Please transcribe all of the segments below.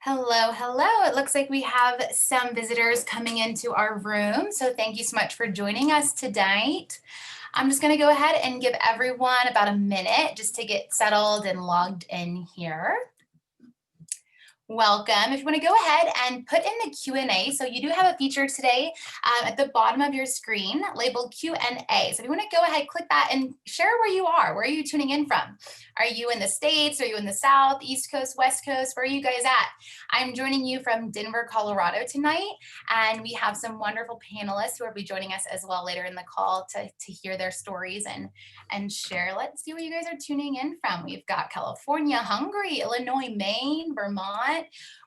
Hello, hello. It looks like we have some visitors coming into our room. So thank you so much for joining us tonight. I'm just going to go ahead and give everyone about a minute just to get settled and logged in here. Welcome. If you want to go ahead and put in the Q&A, so you do have a feature today at the bottom of your screen labeled Q&A. So if you want to go ahead, click that and share where you are. Where are you tuning in from? Are you in the States? Are you in the South, East Coast, West Coast? Where are you guys at? I'm joining you from Denver, Colorado tonight, and we have some wonderful panelists who will be joining us as well later in the call to hear their stories and share. Let's see where you guys are tuning in from. We've got California, Hungary, Illinois, Maine, Vermont,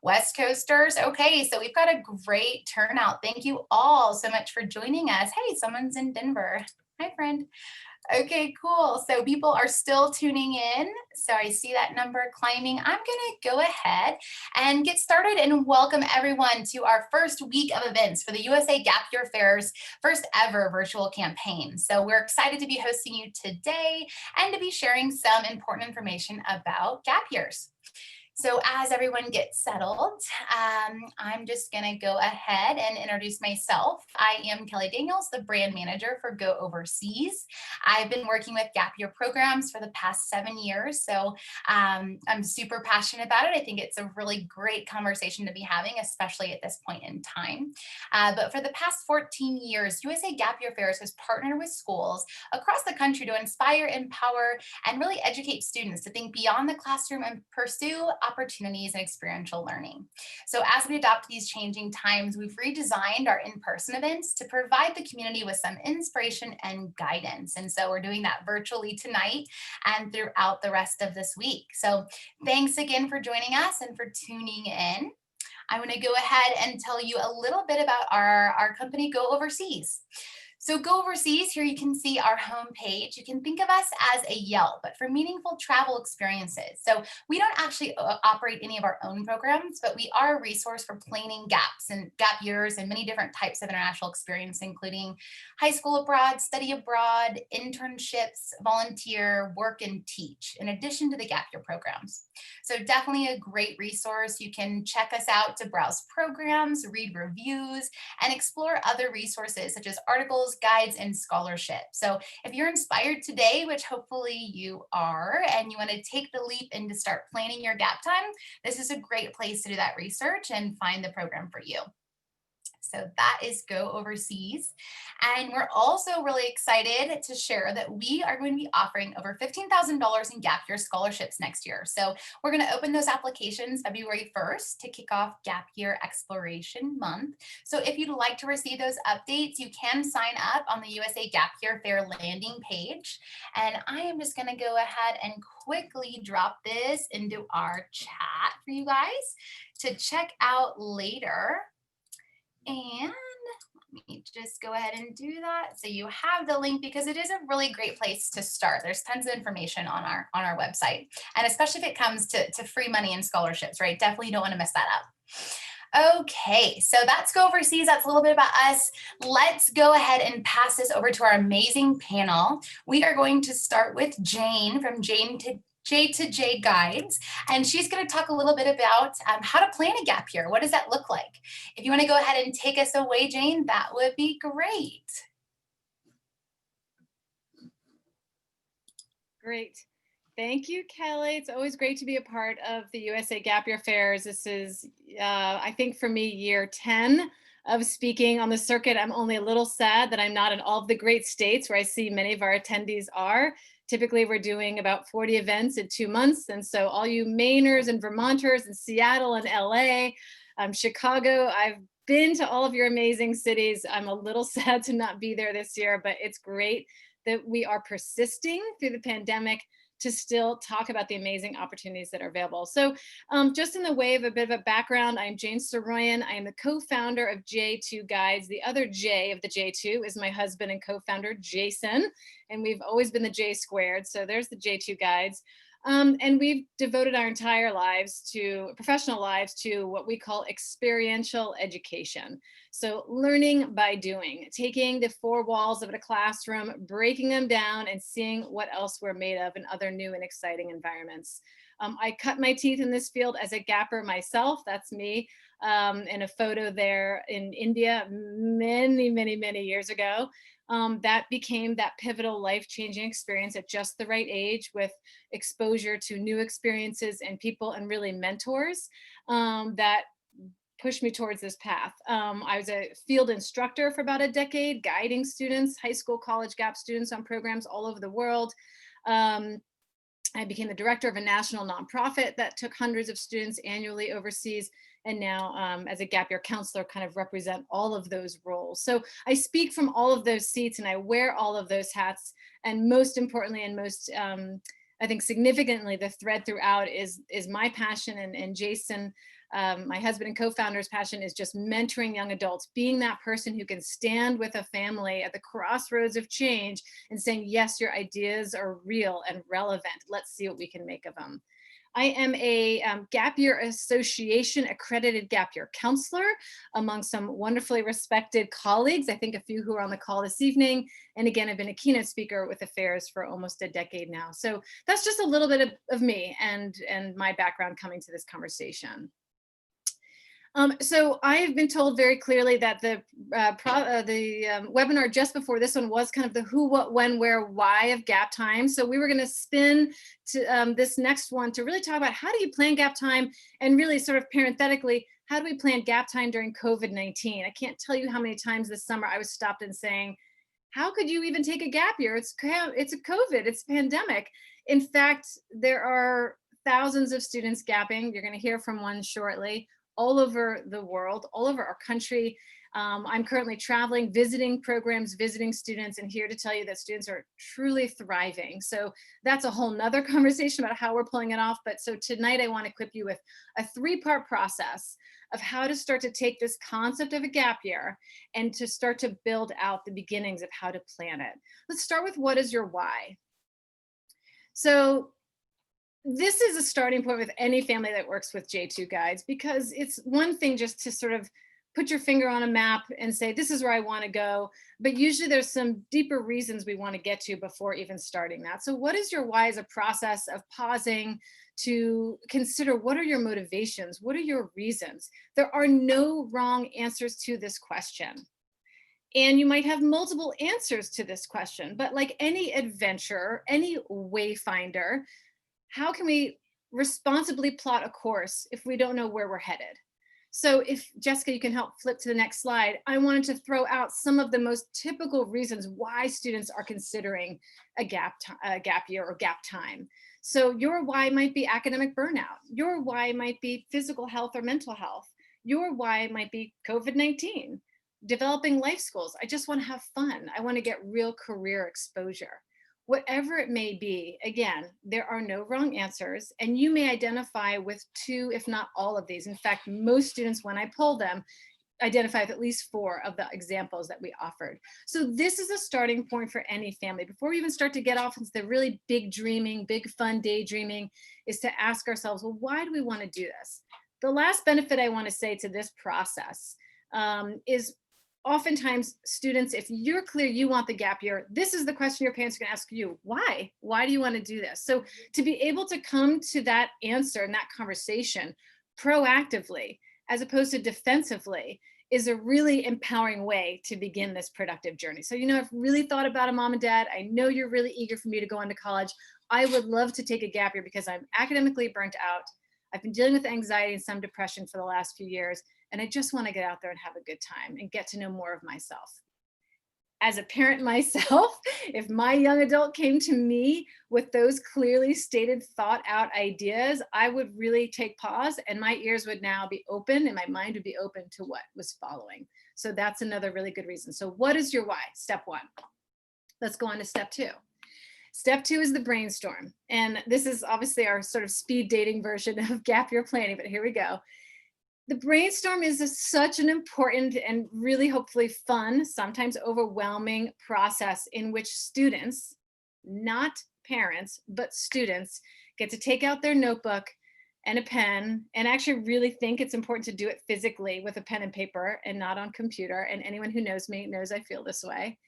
West Coasters. Okay, so we've got a great turnout. Thank you all so much for joining us. Hey, someone's in Denver. Hi, friend. Okay, cool. So people are still tuning in. So I see that number climbing. I'm going to go ahead and get started and welcome everyone to our first week of events for the USA Gap Year Fair's first ever virtual campaign. So we're excited to be hosting you today and to be sharing some important information about gap years. So as everyone gets settled, I'm just going to go ahead and introduce myself. I am Kelly Daniels, the brand manager for Go Overseas. I've been working with gap year programs for the past 7 years, so I'm super passionate about it. I think it's a really great conversation to be having, especially at this point in time. But for the past 14 years, USA Gap Year Fairs has partnered with schools across the country to inspire, empower, and really educate students to think beyond the classroom and pursue opportunities and experiential learning. So as we adopt these changing times, we've redesigned our in-person events to provide the community with some inspiration and guidance. And so we're doing that virtually tonight and throughout the rest of this week. So thanks again for joining us and for tuning in. I'm going to go ahead and tell you a little bit about our company, Go Overseas. So Go Overseas, here you can see our homepage. You can think of us as a Yelp, but for meaningful travel experiences. So we don't actually operate any of our own programs, but we are a resource for planning gaps and gap years and many different types of international experience, including high school abroad, study abroad, internships, volunteer, work, and teach, in addition to the gap year programs. So definitely a great resource. You can check us out to browse programs, read reviews, and explore other resources such as articles, guides, and scholarship. So if you're inspired today, which hopefully you are, and you want to take the leap and to start planning your gap time, this is a great place to do that research and find the program for you. So that is Go Overseas. And we're also really excited to share that we are going to be offering over $15,000 in gap year scholarships next year. So we're going to open those applications February 1st to kick off Gap Year Exploration Month. So if you'd like to receive those updates, you can sign up on the USA Gap Year Fair landing page. And I am just going to go ahead and quickly drop this into our chat for you guys to check out later. And let me just go ahead and do that. So you have the link because it is a really great place to start. There's tons of information on our website. And especially if it comes to free money and scholarships, right? Definitely don't want to mess that up. Okay, so that's Go Overseas. That's a little bit about us. Let's go ahead and pass this over to our amazing panel. We are going to start with Jane from J to J Guides, and she's going to talk a little bit about how to plan a gap year. What does that look like? If you want to go ahead and take us away, Jane, that would be great. Great. Thank you, Kelly. It's always great to be a part of the USA Gap Year Fairs. This is, I think for me, year 10 of speaking on the circuit. I'm only a little sad that I'm not in all of the great states where I see many of our attendees are. Typically, we're doing about 40 events in 2 months. And so all you Mainers and Vermonters and Seattle and LA, Chicago, I've been to all of your amazing cities. I'm a little sad to not be there this year, but it's great that we are persisting through the pandemic to still talk about the amazing opportunities that are available. So just in the way of a bit of a background, I'm Jane Soroyan. I am the co-founder of J2 Guides. The other J of the J2 is my husband and co-founder, Jason. And we've always been the J squared. So there's the J2 Guides. And we've devoted our entire lives to, professional lives, to what we call experiential education. So learning by doing, taking the 4 walls of a classroom, breaking them down and seeing what else we're made of in other new and exciting environments. I cut my teeth in this field as a gapper myself. That's me in a photo there in India many, many, many years ago. That became that pivotal life-changing experience at just the right age, with exposure to new experiences and people and really mentors that pushed me towards this path. I was a field instructor for about a decade, guiding students, high school, college gap students on programs all over the world. Um, I became the director of a national nonprofit that took hundreds of students annually overseas. And now as a gap year counselor, kind of represent all of those roles. So I speak from all of those seats and I wear all of those hats. And most importantly, and most, I think significantly, the thread throughout is my passion, and Jason, my husband and co-founder's passion, is just mentoring young adults, being that person who can stand with a family at the crossroads of change and saying, yes, your ideas are real and relevant. Let's see what we can make of them. I am a Gap Year Association accredited gap year counselor among some wonderfully respected colleagues. I think a few who are on the call this evening. And again, I've been a keynote speaker with affairs for almost a decade now. So that's just a little bit of me and my background coming to this conversation. So I have been told very clearly that the webinar just before this one was kind of the who, what, when, where, why of gap time. So we were going to spin to this next one to really talk about how do you plan gap time, and really sort of parenthetically, how do we plan gap time during COVID-19? I can't tell you how many times this summer I was stopped and saying, how could you even take a gap year? It's a COVID, it's a pandemic. In fact, there are thousands of students gapping. You're going to hear from one shortly, all over the world, all over our country. I'm currently traveling, visiting programs, visiting students, and here to tell you that students are truly thriving. So that's a whole nother conversation about how we're pulling it off. But so tonight I want to equip you with a 3-part process of how to start to take this concept of a gap year and to start to build out the beginnings of how to plan it. Let's start with, what is your why? So this is a starting point with any family that works with J2 guides, because it's one thing just to sort of put your finger on a map and say, this is where I want to go. But usually there's some deeper reasons we want to get to before even starting that. So what is your why is a process of pausing to consider, what are your motivations? What are your reasons? There are no wrong answers to this question. And you might have multiple answers to this question, but like any adventurer, any wayfinder, how can we responsibly plot a course if we don't know where we're headed? So if, Jessica, you can help flip to the next slide, I wanted to throw out some of the most typical reasons why students are considering a gap year or gap time. So your why might be academic burnout. Your why might be physical health or mental health. Your why might be COVID-19, developing life skills. I just want to have fun. I want to get real career exposure. Whatever it may be, again, there are no wrong answers, and you may identify with 2, if not all of these. In fact, most students, when I poll them, identify with at least 4 of the examples that we offered. So this is a starting point for any family. Before we even start to get off into the really big dreaming, big fun daydreaming, is to ask ourselves, well, why do we want to do this? The last benefit I want to say to this process is, oftentimes students, if you're clear you want the gap year, this is the question your parents are going to ask you. Why? Why do you want to do this? So to be able to come to that answer and that conversation proactively, as opposed to defensively, is a really empowering way to begin this productive journey. So, you know, I've really thought about it, mom and dad. I know you're really eager for me to go on to college. I would love to take a gap year because I'm academically burnt out. I've been dealing with anxiety and some depression for the last few years, and I just want to get out there and have a good time and get to know more of myself. As a parent myself, if my young adult came to me with those clearly stated, thought out ideas, I would really take pause, and my ears would now be open and my mind would be open to what was following. So that's another really good reason. So what is your why? Step 1. Let's go on to step 2. Step 2 is the brainstorm. And this is obviously our sort of speed dating version of gap year planning, but here we go. The brainstorm is such an important and really hopefully fun, sometimes overwhelming process in which students, not parents, but students, get to take out their notebook and a pen and actually really think it's important to do it physically with a pen and paper and not on computer. And anyone who knows me knows I feel this way.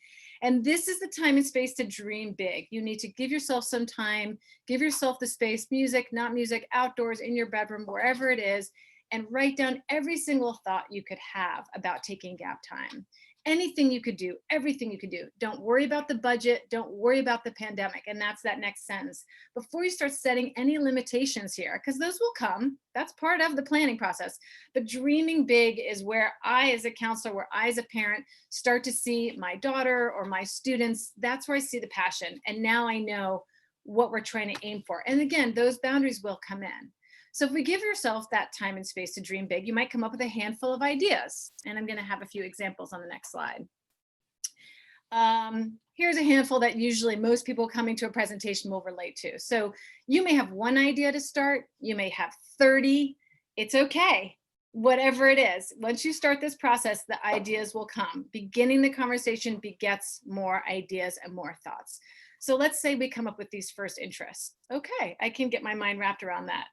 And this is the time and space to dream big. You need to give yourself some time, give yourself the space, music, not music, outdoors, in your bedroom, wherever it is, and write down every single thought you could have about taking gap time. Anything you could do, everything you could do. Don't worry about the budget. Don't worry about the pandemic. And that's that next sentence. Before you start setting any limitations here, because those will come, that's part of the planning process. But dreaming big is where I, as a counselor, where I, as a parent, start to see my daughter or my students. That's where I see the passion. And now I know what we're trying to aim for. And again, those boundaries will come in. So if we give yourself that time and space to dream big, you might come up with a handful of ideas. And I'm going to have a few examples on the next slide. Here's a handful that usually most people coming to a presentation will relate to. So you may have one idea to start. You may have 30. It's okay. Whatever it is, once you start this process, the ideas will come. Beginning the conversation begets more ideas and more thoughts. So let's say we come up with these first interests. Okay, I can get my mind wrapped around that.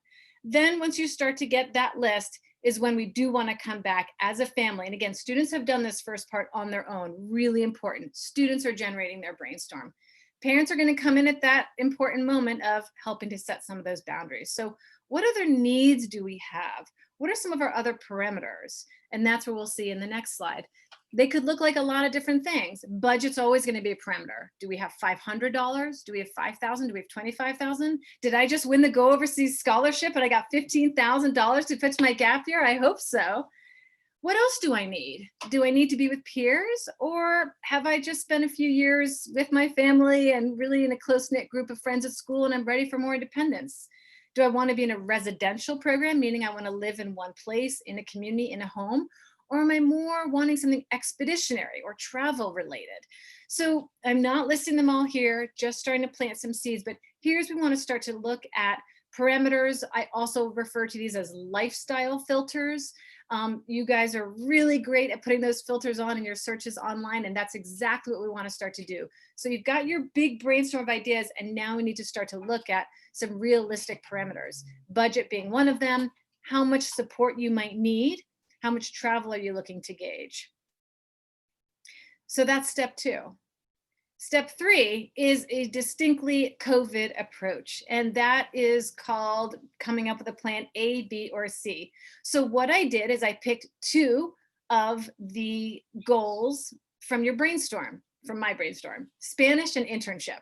Then once you start to get that list is when we do want to come back as a family. And again, students have done this first part on their own, really important. Students are generating their brainstorm. Parents are going to come in at that important moment of helping to set some of those boundaries. So what other needs do we have? What are some of our other parameters? And that's what we'll see in the next slide. They could look like a lot of different things. Budget's always going to be a parameter. Do we have $500? Do we have $5,000? Do we have $25,000? Did I just win the Go Overseas Scholarship and I got $15,000 to pitch my gap year? I hope so. What else do I need? Do I need to be with peers, or have I just spent a few years with my family and really in a close-knit group of friends at school and I'm ready for more independence? Do I want to be in a residential program, meaning I want to live in one place, in a community, in a home? Or am I more wanting something expeditionary or travel related? So I'm not listing them all here, just starting to plant some seeds, but here's we want to start to look at parameters. I also refer to these as lifestyle filters. You guys are really great at putting those filters on in your searches online, and that's exactly what we want to start to do. So you've got your big brainstorm of ideas, and now we need to start to look at some realistic parameters. Budget being one of them, how much support you might need, how much travel are you looking to gauge? So that's step 2. Step 3 is a distinctly COVID approach, and that is called coming up with a plan A, B, or C. So what I did is I picked 2 of the goals from your brainstorm, from my brainstorm, Spanish and internship.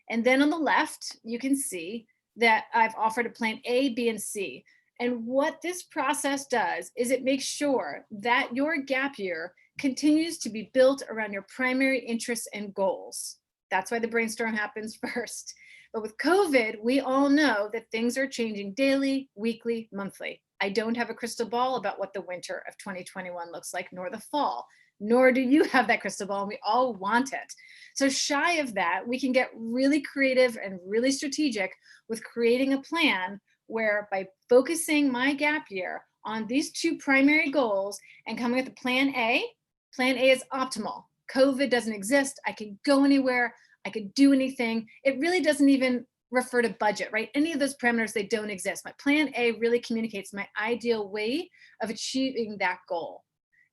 And then on the left, you can see that I've offered a plan A, B, and C. And what this process does is it makes sure that your gap year continues to be built around your primary interests and goals. That's why the brainstorm happens first. But with COVID, we all know that things are changing daily, weekly, monthly. I don't have a crystal ball about what the winter of 2021 looks like, nor the fall, nor do you have that crystal ball, and we all want it. So shy of that, we can get really creative and really strategic with creating a plan where by focusing my gap year on these 2 primary goals and coming with a plan A is optimal. COVID doesn't exist. I could go anywhere. I could do anything. It really doesn't even refer to budget, right? Any of those parameters, they don't exist. My plan A really communicates my ideal way of achieving that goal.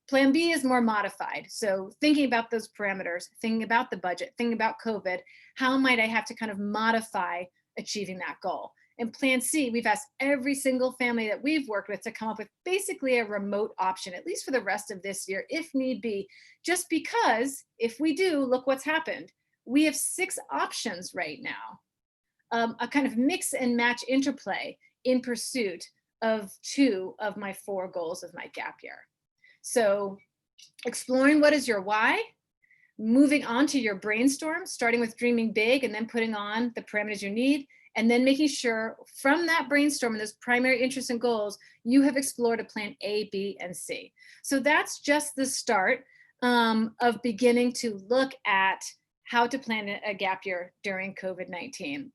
Plan B is more modified. So thinking about those parameters, thinking about the budget, thinking about COVID, how might I have to kind of modify achieving that goal? In Plan C, we've asked every single family that we've worked with to come up with basically a remote option, at least for the rest of this year, if need be, just because if we do, look what's happened. We have 6 options right now, a kind of mix and match interplay in pursuit of 2 of my 4 goals of my gap year. So exploring what is your why, moving on to your brainstorm, starting with dreaming big and then putting on the parameters you need, and then making sure from that brainstorm and those primary interests and goals, you have explored a plan A, B, and C. So that's just the start of beginning to look at how to plan a gap year during COVID-19.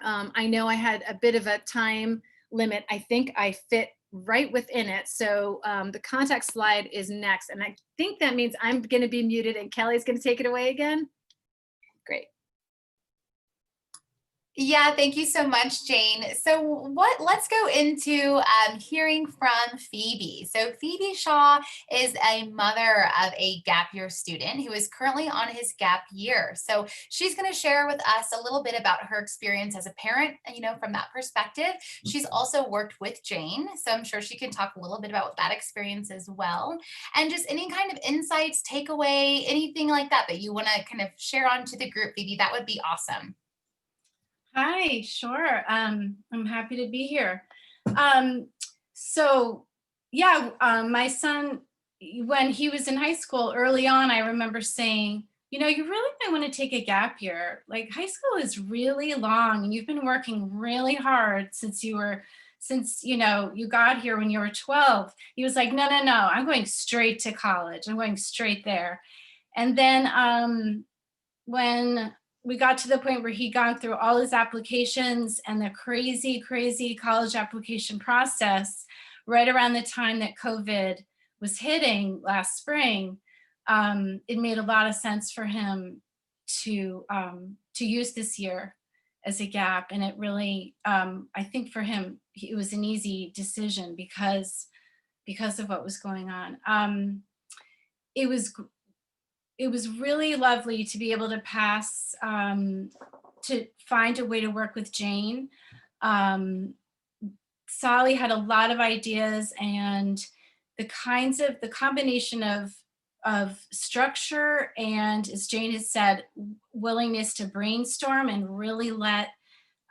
I know I had a bit of a time limit. I think I fit right within it. So the contact slide is next. And I think that means I'm going to be muted and Kelly's going to take it away again. Great. Yeah, thank you so much, Jane. So let's go into hearing from Phoebe. So Phoebe Shaw is a mother of a gap year student who is currently on his gap year. So she's going to share with us a little bit about her experience as a parent, from that perspective. She's also worked with Jane, so I'm sure she can talk a little bit about that experience as well. And just any kind of insights, takeaway, anything like that that you want to kind of share on to the group, Phoebe, that would be awesome. Hi, sure. I'm happy to be here. Um, so, yeah, my son, when he was in high school early on, I remember saying, you really might want to take a gap year. Like high school is really long and you've been working really hard since you got here when you were 12. He was like, no, no, no, I'm going straight to college. I'm going straight there. And then when we got to the point where he'd gone through all his applications and the crazy, crazy college application process right around the time that COVID was hitting last spring, it made a lot of sense for him to use this year as a gap. And it really, I think for him, it was an easy decision because of what was going on. It was it was really lovely to be able to to find a way to work with Jane. Um, Sally had a lot of ideas and the combination of structure and, as Jane has said, willingness to brainstorm and really let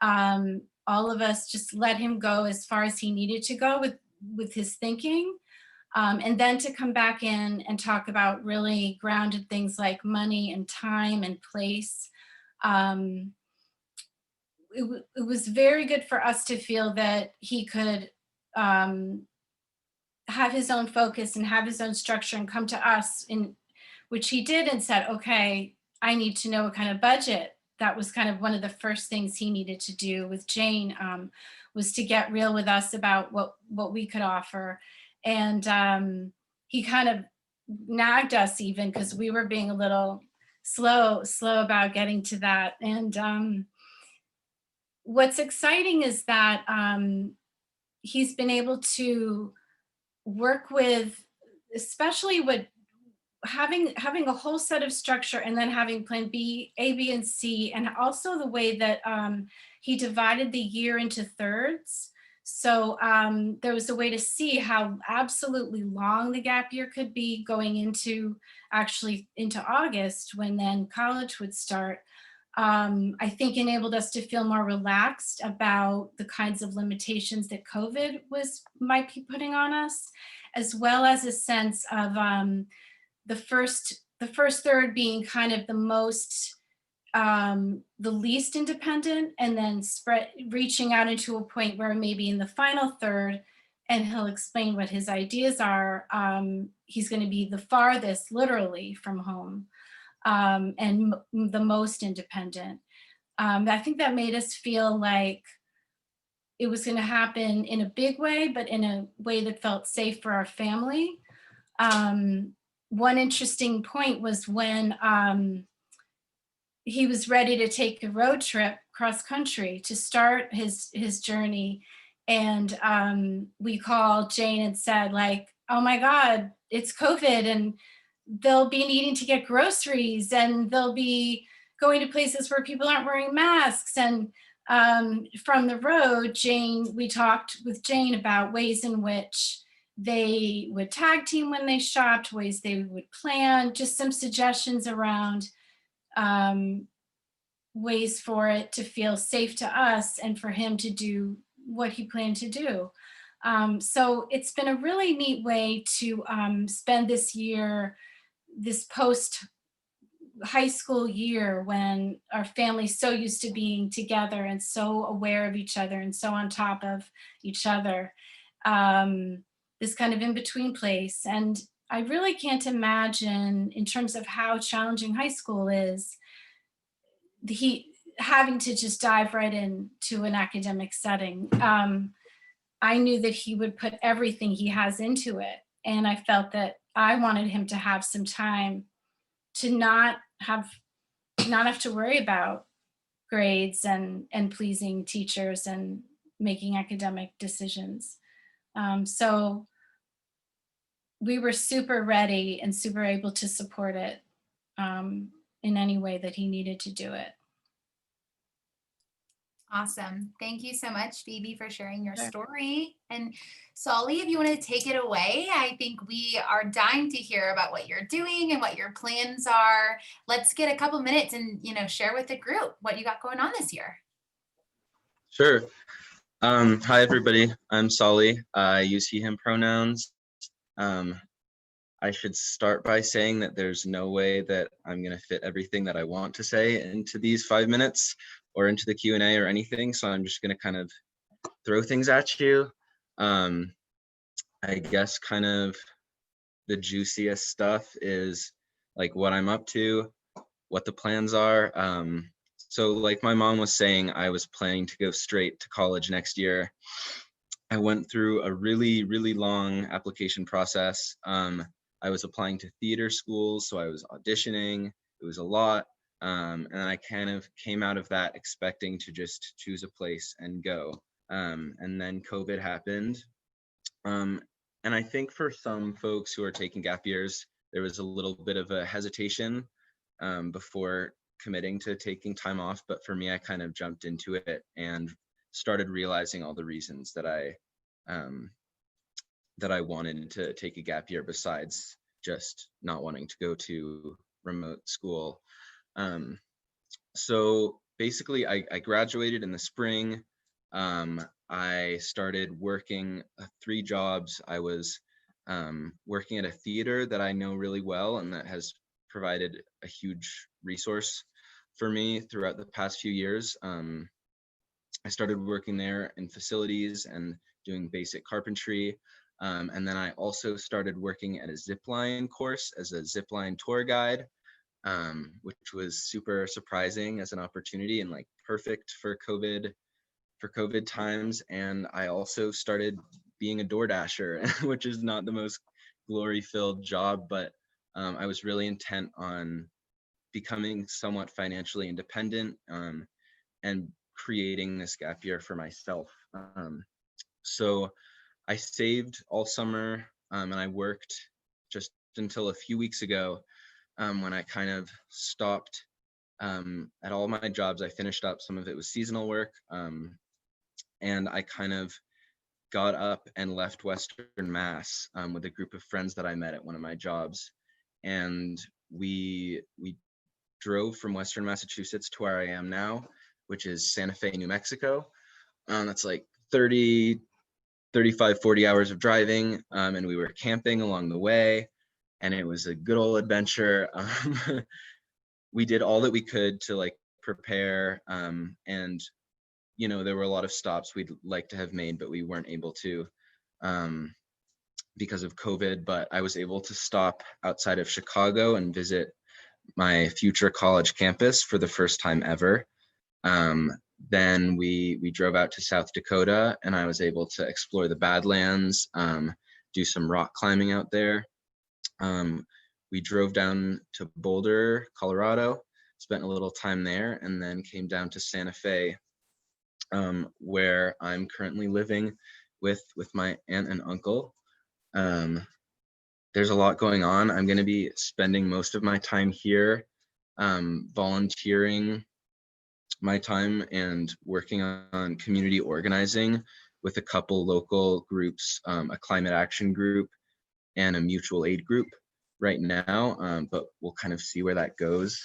all of us just let him go as far as he needed to go with his thinking. And then to come back in and talk about really grounded things like money and time and place. Um, it was very good for us to feel that he could um, have his own focus and have his own structure and come to us, in which he did, and said, okay, I need to know what kind of budget. That was kind of one of the first things he needed to do with Jane, was to get real with us about what we could offer. And he kind of nagged us even because we were being a little slow about getting to that. And what's exciting is that he's been able to work with, especially with having a whole set of structure and then having plan B, A, B, and C, and also the way that he divided the year into thirds. So there was a way to see how absolutely long the gap year could be going into August, when then college would start. I think enabled us to feel more relaxed about the kinds of limitations that COVID might be putting on us, as well as a sense of the first third being kind of the least independent, and then reaching out into a point where maybe in the final third, and he'll explain what his ideas are, he's going to be the farthest literally from home, and the most independent. I think that made us feel like it was going to happen in a big way, but in a way that felt safe for our family. One interesting point was when he was ready to take a road trip cross country to start his journey. And we called Jane and said, like, oh my God, it's COVID and they'll be needing to get groceries and they'll be going to places where people aren't wearing masks. And from the road, we talked with Jane about ways in which they would tag team when they shopped, ways they would plan, just some suggestions around ways for it to feel safe to us and for him to do what he planned to do. So it's been a really neat way to spend this year, this post high school year, when our family's so used to being together and so aware of each other and so on top of each other. This kind of in-between place. And I really can't imagine, in terms of how challenging high school is, he having to just dive right into an academic setting. I knew that he would put everything he has into it. And I felt that I wanted him to have some time to not have to worry about grades and pleasing teachers and making academic decisions. So we were super ready and super able to support it in any way that he needed to do it. Awesome. Thank you so much, Phoebe, for sharing your Sure. story. And Solly, if you want to take it away, I think we are dying to hear about what you're doing and what your plans are. Let's get a couple minutes and, share with the group what you got going on this year. Sure. Hi, everybody. I'm Solly. I use he, him pronouns. I should start by saying that there's no way that I'm going to fit everything that I want to say into these 5 minutes or into the Q&A or anything. So I'm just going to kind of throw things at you. I guess kind of the juiciest stuff is like what I'm up to, what the plans are. So like my mom was saying, I was planning to go straight to college next year. I went through a really, really long application process. I was applying to theater schools, so I was auditioning. It was a lot. And I kind of came out of that expecting to just choose a place and go. And then COVID happened. And I think for some folks who are taking gap years, there was a little bit of a hesitation before committing to taking time off. But for me, I kind of jumped into it and started realizing all the reasons that I wanted to take a gap year besides just not wanting to go to remote school. So basically, I graduated in the spring. I started working 3 jobs. I was working at a theater that I know really well and that has provided a huge resource for me throughout the past few years. I started working there in facilities and doing basic carpentry. And then I also started working at a zipline course as a zipline tour guide, which was super surprising as an opportunity and like perfect for COVID times. And I also started being a DoorDasher, which is not the most glory-filled job, but I was really intent on becoming somewhat financially independent and creating this gap year for myself. So I saved all summer and I worked just until a few weeks ago when I kind of stopped at all my jobs. I finished up, some of it was seasonal work, and I kind of got up and left Western Mass with a group of friends that I met at one of my jobs. And we drove from Western Massachusetts to where I am now, which is Santa Fe, New Mexico. That's like 35, 40 hours of driving. And we were camping along the way, and it was a good old adventure. We did all that we could to like prepare. And, there were a lot of stops we'd like to have made, but we weren't able to because of COVID. But I was able to stop outside of Chicago and visit my future college campus for the first time ever. Then we drove out to South Dakota, and I was able to explore the Badlands, do some rock climbing out there. We drove down to Boulder, Colorado, spent a little time there, and then came down to Santa Fe, where I'm currently living with my aunt and uncle. There's a lot going on. I'm going to be spending most of my time here, volunteering my time and working on community organizing with a couple local groups, a climate action group and a mutual aid group right now, but we'll kind of see where that goes.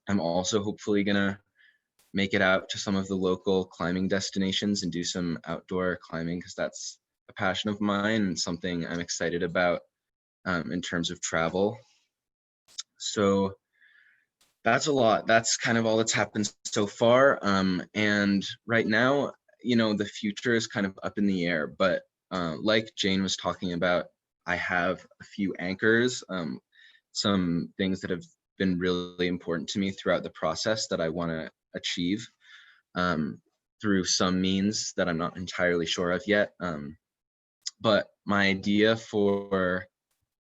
I'm also hopefully gonna make it out to some of the local climbing destinations and do some outdoor climbing, because that's a passion of mine and something I'm excited about in terms of travel. So that's a lot. That's kind of all that's happened so far. And right now, the future is kind of up in the air, but like Jane was talking about, I have a few anchors, some things that have been really important to me throughout the process that I want to achieve through some means that I'm not entirely sure of yet. But my idea for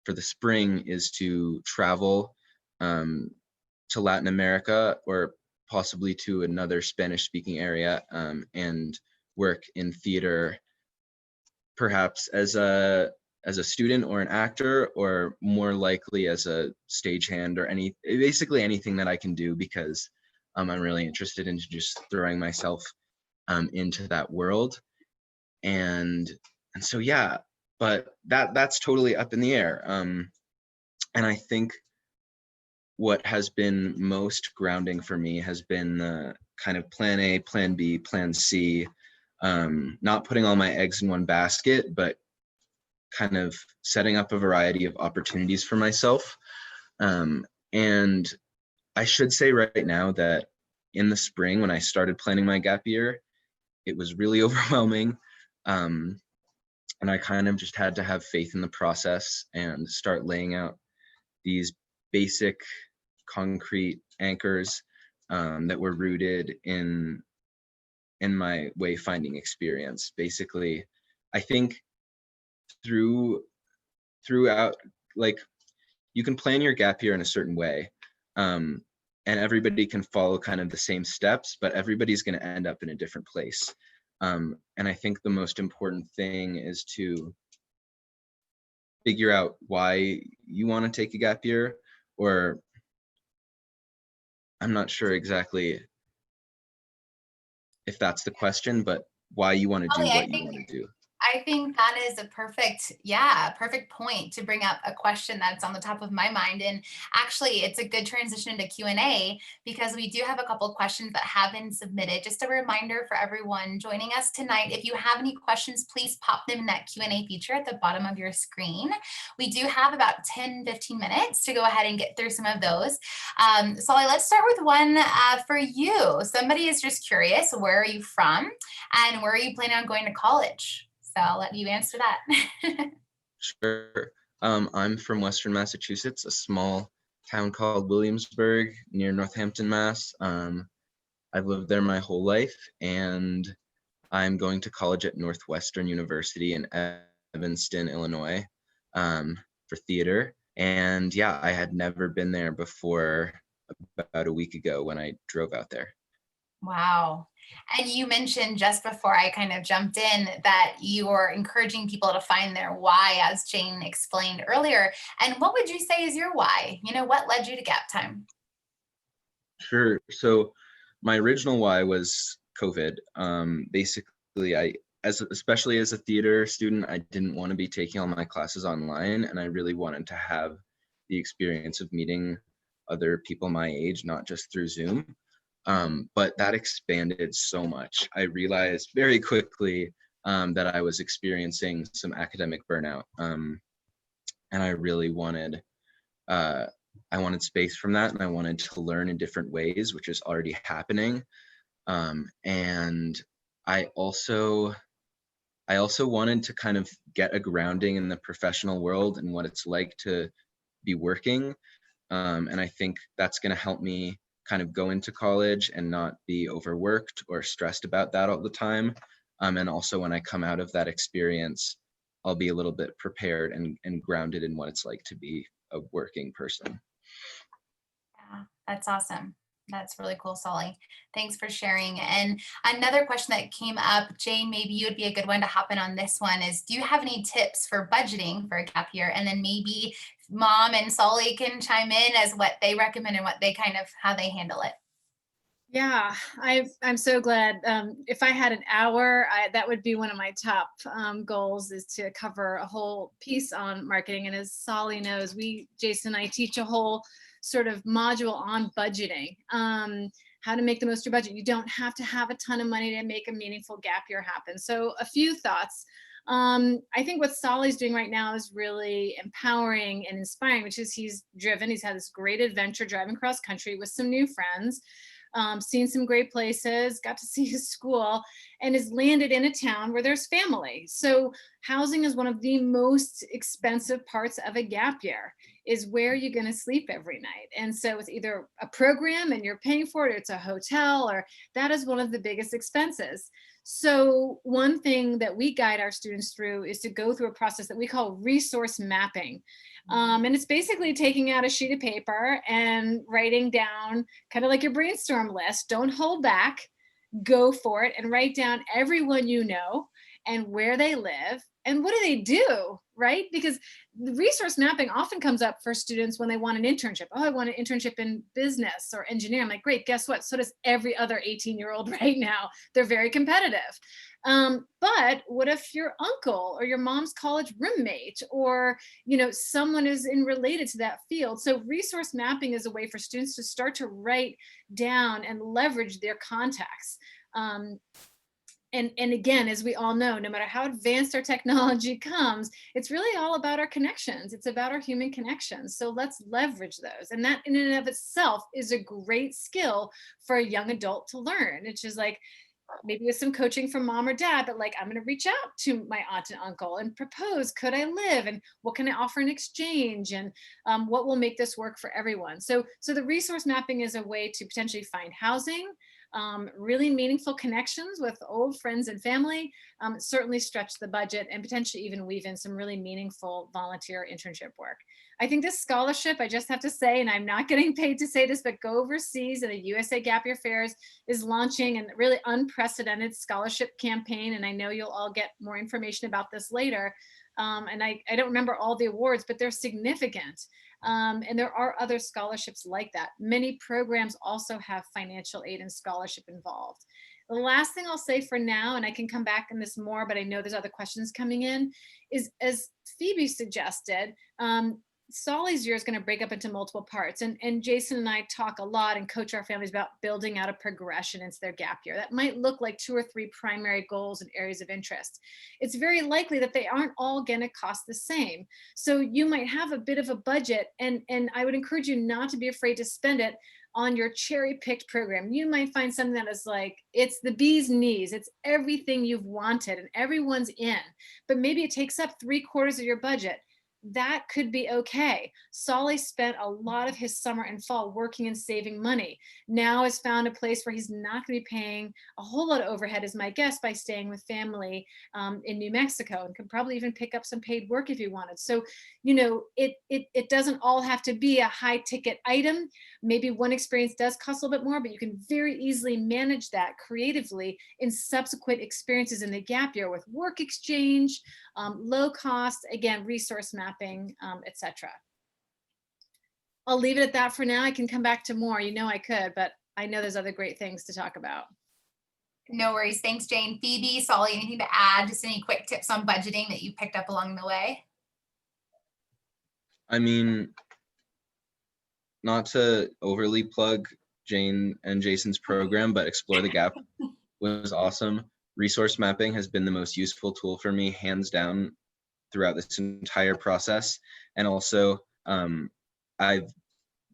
the spring is to travel to Latin America, or possibly to another Spanish speaking area, and work in theater, perhaps as a student or an actor, or more likely as a stagehand, or basically anything that I can do, because I'm really interested in just throwing myself into that world. And so yeah, but that's totally up in the air. And I think what has been most grounding for me has been the kind of plan A, plan B, plan C, not putting all my eggs in one basket, but kind of setting up a variety of opportunities for myself. And I should say right now that in the spring, when I started planning my gap year, it was really overwhelming. And I kind of just had to have faith in the process and start laying out these basic concrete anchors that were rooted in my wayfinding experience. Basically, I think throughout, like, you can plan your gap year in a certain way, and everybody can follow kind of the same steps, but everybody's going to end up in a different place. And I think the most important thing is to figure out why you want to take a gap year, or I'm not sure exactly if that's the question, but why you want to do Holly, what you want to do. I think that is a perfect point to bring up a question that's on the top of my mind. And actually, it's a good transition into Q&A, because we do have a couple of questions that have been submitted. Just a reminder for everyone joining us tonight, if you have any questions, please pop them in that Q&A feature at the bottom of your screen. We do have about 10-15 minutes to go ahead and get through some of those. Solly, let's start with one for you. Somebody is just curious, where are you from and where are you planning on going to college? So I'll let you answer that. Sure. I'm from Western Massachusetts, a small town called Williamsburg near Northampton, Mass. I've lived there my whole life, and I'm going to college at Northwestern University in Evanston, Illinois, for theater. And yeah, I had never been there before about a week ago when I drove out there. Wow. And you mentioned just before I kind of jumped in that you are encouraging people to find their why, as Jane explained earlier. And what would you say is your why? You know, what led you to Gap Time? Sure. So my original why was COVID. Basically, especially as a theater student, I didn't want to be taking all my classes online, and I really wanted to have the experience of meeting other people my age, not just through Zoom. But that expanded so much. I realized very quickly that I was experiencing some academic burnout, and I really wanted space from that, and I wanted to learn in different ways, which is already happening. And I also wanted to kind of get a grounding in the professional world and what it's like to be working. And I think that's going to help me kind of go into college and not be overworked or stressed about that all the time. And also, when I come out of that experience, I'll be a little bit prepared and grounded in what it's like to be a working person. Yeah, that's awesome. That's really cool, Solly. Thanks for sharing. And another question that came up, Jane, maybe you would be a good one to hop in on this one, is do you have any tips for budgeting for a gap year? And then maybe Mom and Solly can chime in as what they recommend and what they how they handle it. Yeah, I'm so glad. If I had an hour, that would be one of my top goals, is to cover a whole piece on marketing. And as Solly knows, Jason and I teach a whole sort of module on budgeting, how to make the most of your budget. You don't have to have a ton of money to make a meaningful gap year happen. So a few thoughts. I think what Solly's doing right now is really empowering and inspiring, which is he's had this great adventure driving cross country with some new friends, seen some great places, got to see his school, and has landed in a town where there's family. So housing is one of the most expensive parts of a gap year, is where you're going to sleep every night. And so it's either a program and you're paying for it, or it's a hotel, or that is one of the biggest expenses. So one thing that we guide our students through is to go through a process that we call resource mapping. And it's basically taking out a sheet of paper and writing down kind of like your brainstorm list. Don't hold back, go for it, and write down everyone you know and where they live and what do they do, right? Because the resource mapping often comes up for students when they want an internship. Oh, I want an internship in business or engineering. I'm like, great, guess what? So does every other 18-year-old right now. They're very competitive. But what if your uncle or your mom's college roommate or someone is related to that field? So resource mapping is a way for students to start to write down and leverage their contacts. And again, as we all know, no matter how advanced our technology comes, it's really all about our connections. It's about our human connections. So let's leverage those. And that in and of itself is a great skill for a young adult to learn. It's just like, maybe with some coaching from mom or dad, but like, I'm going to reach out to my aunt and uncle and propose, could I live? And what can I offer in exchange? And what will make this work for everyone? So the resource mapping is a way to potentially find housing, really meaningful connections with old friends and family, certainly stretch the budget and potentially even weave in some really meaningful volunteer internship work. I think this scholarship, I just have to say, and I'm not getting paid to say this, but Go Overseas and the USA Gap Year Fairs is launching a really unprecedented scholarship campaign. And I know you'll all get more information about this later. And I don't remember all the awards, but they're significant. And there are other scholarships like that. Many programs also have financial aid and scholarship involved. The last thing I'll say for now, and I can come back on this more, but I know there's other questions coming in, is as Phoebe suggested, Solly's year is going to break up into multiple parts. And Jason and I talk a lot and coach our families about building out a progression into their gap year. That might look like 2 or 3 primary goals and areas of interest. It's very likely that they aren't all going to cost the same. So you might have a bit of a budget, and I would encourage you not to be afraid to spend it on your cherry-picked program. You might find something that is like, it's the bee's knees, it's everything you've wanted and everyone's in, but maybe it takes up 3/4 of your budget. That could be okay. Solly spent a lot of his summer and fall working and saving money. Now has found a place where he's not going to be paying a whole lot of overhead, as my guest, by staying with family in New Mexico, and could probably even pick up some paid work if he wanted. So, it doesn't all have to be a high ticket item. Maybe one experience does cost a little bit more, but you can very easily manage that creatively in subsequent experiences in the gap year with work exchange, low cost, again, resource mapping, etc. I'll leave it at that for now. I can come back to more. I could, but I know there's other great things to talk about. No worries. Thanks, Jane. Phoebe, Solly, anything to add? Just any quick tips on budgeting that you picked up along the way? I mean, not to overly plug Jane and Jason's program, but Explore the Gap was awesome. Resource mapping has been the most useful tool for me, hands down, throughout this entire process. And also, I've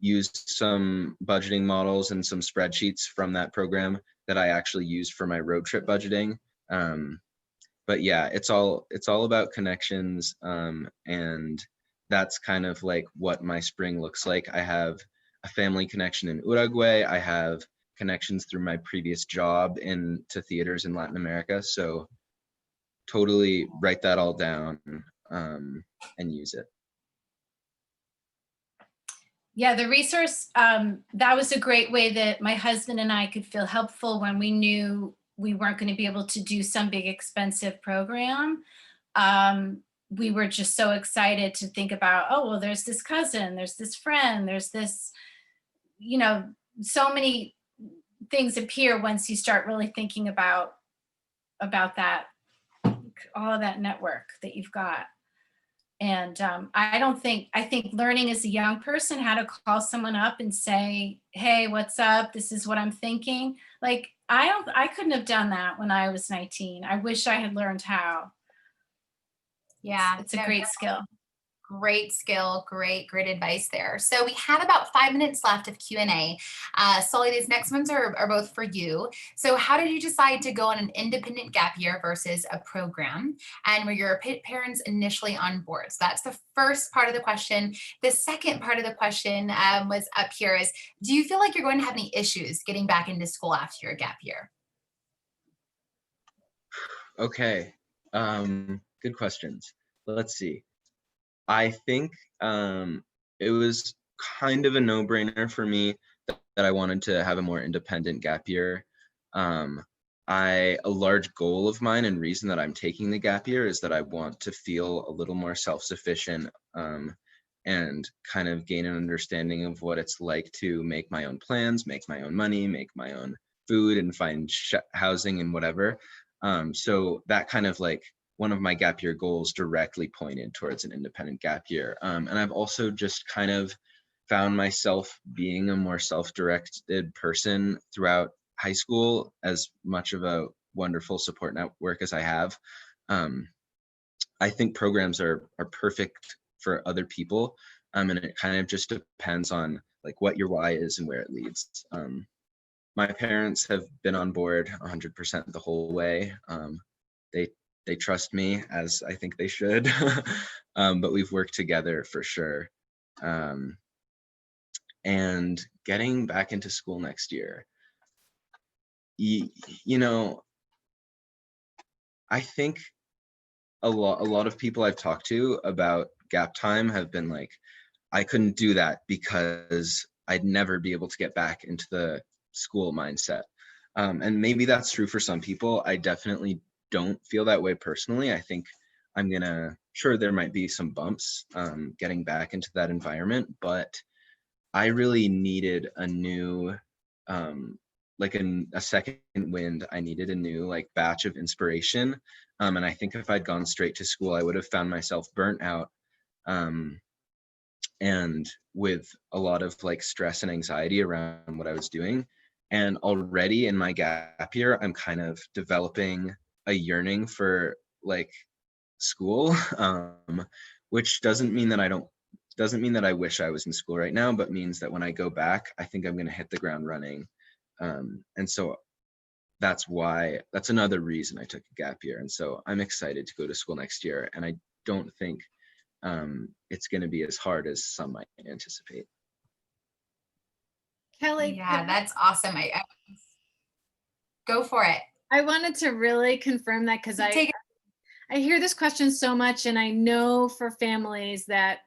used some budgeting models and some spreadsheets from that program that I actually used for my road trip budgeting. But yeah, it's all about connections, and that's kind of like what my spring looks like. I have a family connection in Uruguay. I have connections through my previous job to theaters in Latin America. So totally write that all down and use it. Yeah, the resource, that was a great way that my husband and I could feel helpful when we knew we weren't going to be able to do some big expensive program. We were just so excited to think about, oh, well, there's this cousin, there's this friend, there's this, so many things appear once you start really thinking about that, all of that network that you've got. And I think learning as a young person how to call someone up and say, hey, what's up? This is what I'm thinking. Like, I couldn't have done that when I was 19. I wish I had learned how. Yeah. It's a great skill. Great skill, great advice there. So we have about 5 minutes left of Q&A. Solly, these next ones are both for you. So how did you decide to go on an independent gap year versus a program? And were your parents initially on board? So that's the first part of the question. The second part of the question was up here is, do you feel like you're going to have any issues getting back into school after your gap year? Okay. Good questions. Let's see. I think it was kind of a no-brainer for me that I wanted to have a more independent gap year. Um, a large goal of mine and reason that I'm taking the gap year is that I want to feel a little more self-sufficient, and kind of gain an understanding of what it's like to make my own plans, make my own money, make my own food, and find housing and whatever. So that kind of like one of my gap year goals directly pointed towards an independent gap year. And I've also just kind of found myself being a more self-directed person throughout high school, as much of a wonderful support network as I have. Um, I think programs are perfect for other people, and it kind of just depends on like what your why is and where it leads. My parents have been on board 100% the whole way. They they trust me, as I think they should, but we've worked together for sure. Um, and getting back into school next year, you know, I think a lot of people I've talked to about gap time have been like, I couldn't do that because I'd never be able to get back into the school mindset. And maybe that's true for some people. I definitely don't feel that way personally. I think sure, there might be some bumps getting back into that environment, but I really needed a new, like a second wind. I needed a new like batch of inspiration. And I think if I'd gone straight to school, I would have found myself burnt out. And with a lot of like stress and anxiety around what I was doing. And already in my gap year, I'm kind of developing a yearning for like school, which doesn't mean that I wish I was in school right now, but means that when I go back, I think I'm going to hit the ground running. And so that's another reason I took a gap year. And so I'm excited to go to school next year. And I don't think it's going to be as hard as some might anticipate. Kelly, Yeah, that's awesome. I go for it. I wanted to really confirm that because Take I hear this question so much, and I know for families that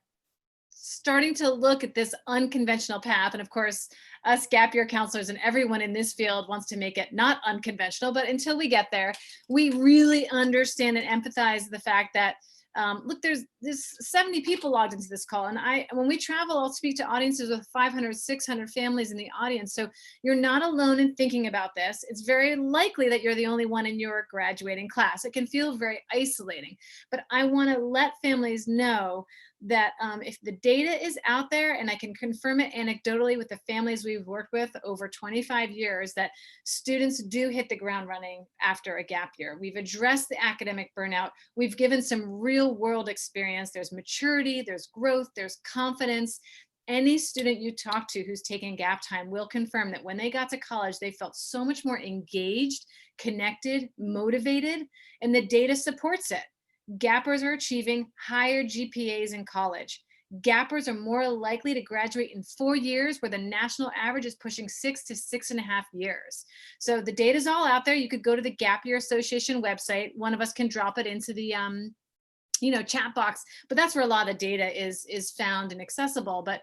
starting to look at this unconventional path, and of course, us gap year counselors and everyone in this field wants to make it not unconventional, but until we get there, we really understand and empathize the fact that look, there's 70 people logged into this call, and when we travel, I'll speak to audiences with 500, 600 families in the audience. So you're not alone in thinking about this. It's very likely that you're the only one in your graduating class. It can feel very isolating, but I want to let families know that if the data is out there, and I can confirm it anecdotally with the families we've worked with over 25 years, that students do hit the ground running after a gap year. We've addressed the academic burnout. We've given some real world experience. There's maturity, there's growth, there's confidence. Any student you talk to who's taken gap time will confirm that when they got to college, they felt so much more engaged, connected, motivated, and the data supports it. Gappers are achieving higher GPAs in college. Gappers are more likely to graduate in 4 years, where the national average is pushing 6 to 6.5 years. So the data is all out there. You could go to the Gap Year Association website. One of us can drop it into the chat box, but that's where a lot of data is found and accessible. But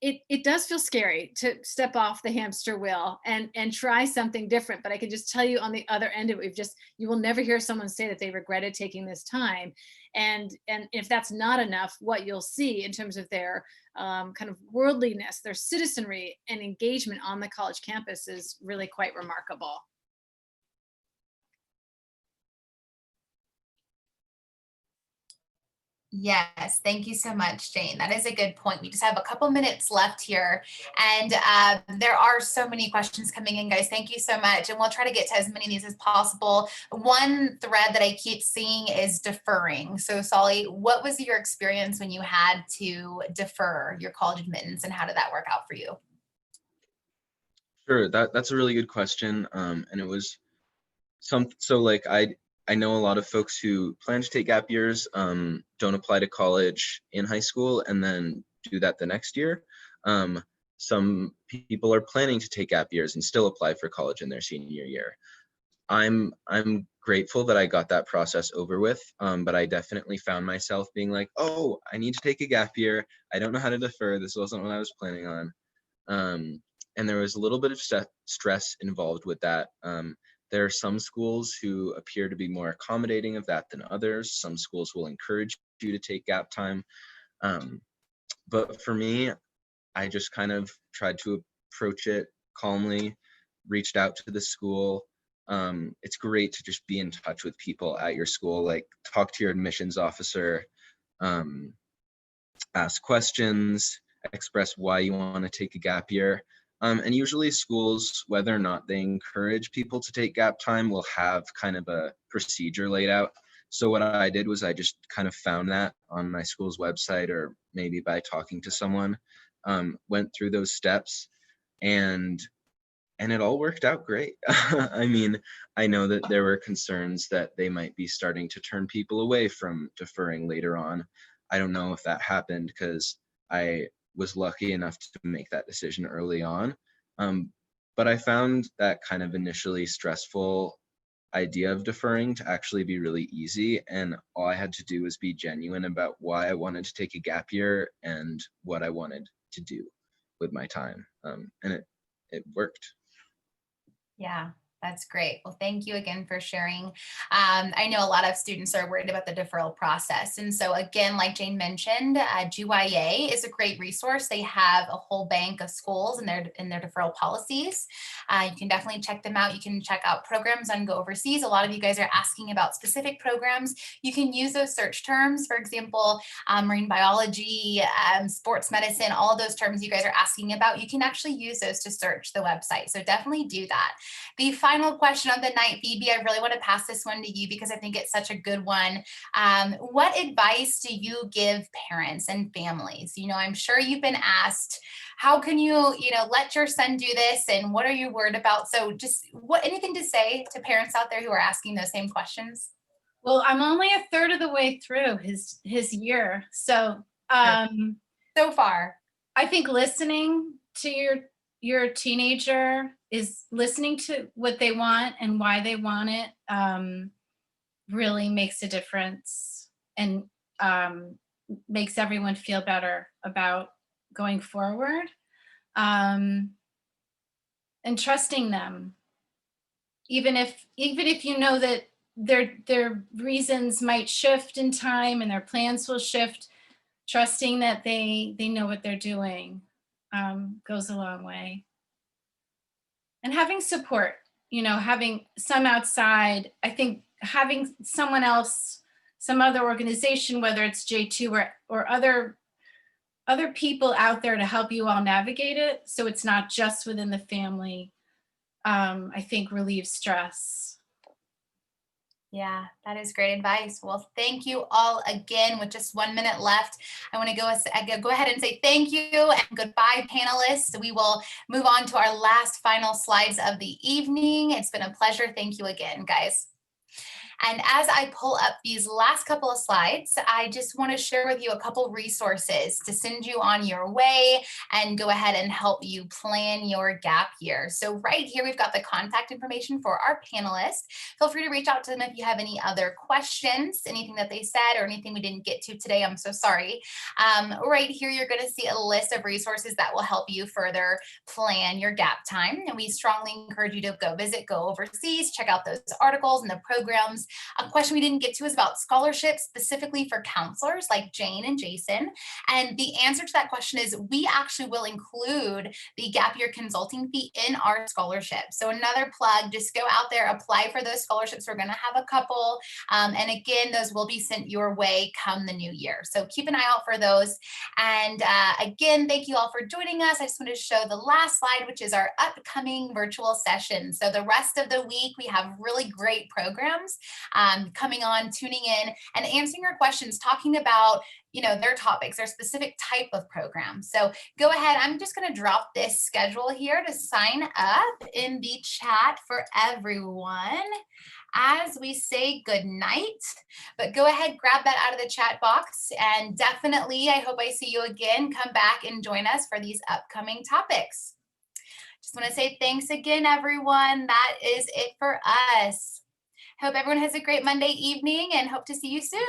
it does feel scary to step off the hamster wheel and try something different. But I can just tell you, on the other end of it, you will never hear someone say that they regretted taking this time. And if that's not enough, what you'll see in terms of their kind of worldliness, their citizenry and engagement on the college campus is really quite remarkable. Yes, thank you so much, Jane. That is a good point. We just have a couple minutes left here, and there are so many questions coming in, guys. Thank you so much, and we'll try to get to as many of these as possible. One thread that I keep seeing is deferring. So, Solly, what was your experience when you had to defer your college admittance, and how did that work out for you? Sure, that's a really good question. And it was so like I know a lot of folks who plan to take gap years, don't apply to college in high school and then do that the next year. Some people are planning to take gap years and still apply for college in their senior year. I'm grateful that I got that process over with, but I definitely found myself being like, oh, I need to take a gap year. I don't know how to defer. This wasn't what I was planning on. And there was a little bit of stress involved with that. There are some schools who appear to be more accommodating of that than others. Some schools will encourage you to take gap time. But for me, I just kind of tried to approach it calmly, reached out to the school. It's great to just be in touch with people at your school, like talk to your admissions officer, um, ask questions, express why you want to take a gap year. And usually schools, whether or not they encourage people to take gap time, will have kind of a procedure laid out. So what I did was I just kind of found that on my school's website, or maybe by talking to someone, went through those steps, and it all worked out great. I mean, I know that there were concerns that they might be starting to turn people away from deferring later on. I don't know if that happened because I was lucky enough to make that decision early on. But I found that kind of initially stressful idea of deferring to actually be really easy. And all I had to do was be genuine about why I wanted to take a gap year and what I wanted to do with my time. And it worked. Yeah, that's great. Well, thank you again for sharing. I know a lot of students are worried about the deferral process. And so again, like Jane mentioned, GYA is a great resource. They have a whole bank of schools in their deferral policies. You can definitely check them out. You can check out programs on Go Overseas. A lot of you guys are asking about specific programs. You can use those search terms, for example, marine biology, sports medicine, all of those terms you guys are asking about. You can actually use those to search the website. So definitely do that. The final question of the night, Phoebe, I really want to pass this one to you because I think it's such a good one. What advice do you give parents and families? You know, I'm sure you've been asked, how can you let your son do this? And what are you worried about? So just anything to say to parents out there who are asking those same questions? Well, I'm only a third of the way through his year. So So far. I think listening to your teenager is listening to what they want and why they want it, really makes a difference, and makes everyone feel better about going forward, and trusting them, even if you know that their reasons might shift in time and their plans will shift. Trusting that they know what they're doing goes a long way. And having support, having some outside, I think having someone else, some other organization, whether it's J2 or other people out there to help you all navigate it, so it's not just within the family, I think relieves stress. Yeah, that is great advice. Well, thank you all again. With just 1 minute left, I want to go ahead and say thank you and goodbye, panelists. We will move on to our last final slides of the evening. It's been a pleasure. Thank you again, guys. And as I pull up these last couple of slides, I just want to share with you a couple resources to send you on your way and go ahead and help you plan your gap year. So right here, we've got the contact information for our panelists. Feel free to reach out to them if you have any other questions, anything that they said or anything we didn't get to today. I'm so sorry. Right here, you're going to see a list of resources that will help you further plan your gap time. And we strongly encourage you to go overseas, check out those articles and the programs. A question we didn't get to is about scholarships, specifically for counselors like Jane and Jason. And the answer to that question is we actually will include the gap year consulting fee in our scholarship. So another plug, just go out there, apply for those scholarships. We're going to have a couple. And again, those will be sent your way come the new year. So keep an eye out for those. And again, thank you all for joining us. I just want to show the last slide, which is our upcoming virtual session. So the rest of the week, we have really great programs coming on, tuning in and answering your questions, talking about their topics, their specific type of program. So go ahead. I'm just going to drop this schedule here to sign up in the chat for everyone as we say good night. But go ahead, grab that out of the chat box, and definitely, I hope I see you again. Come back and join us for these upcoming topics. Just want to say thanks again, everyone. That is it for us. Hope everyone has a great Monday evening and hope to see you soon.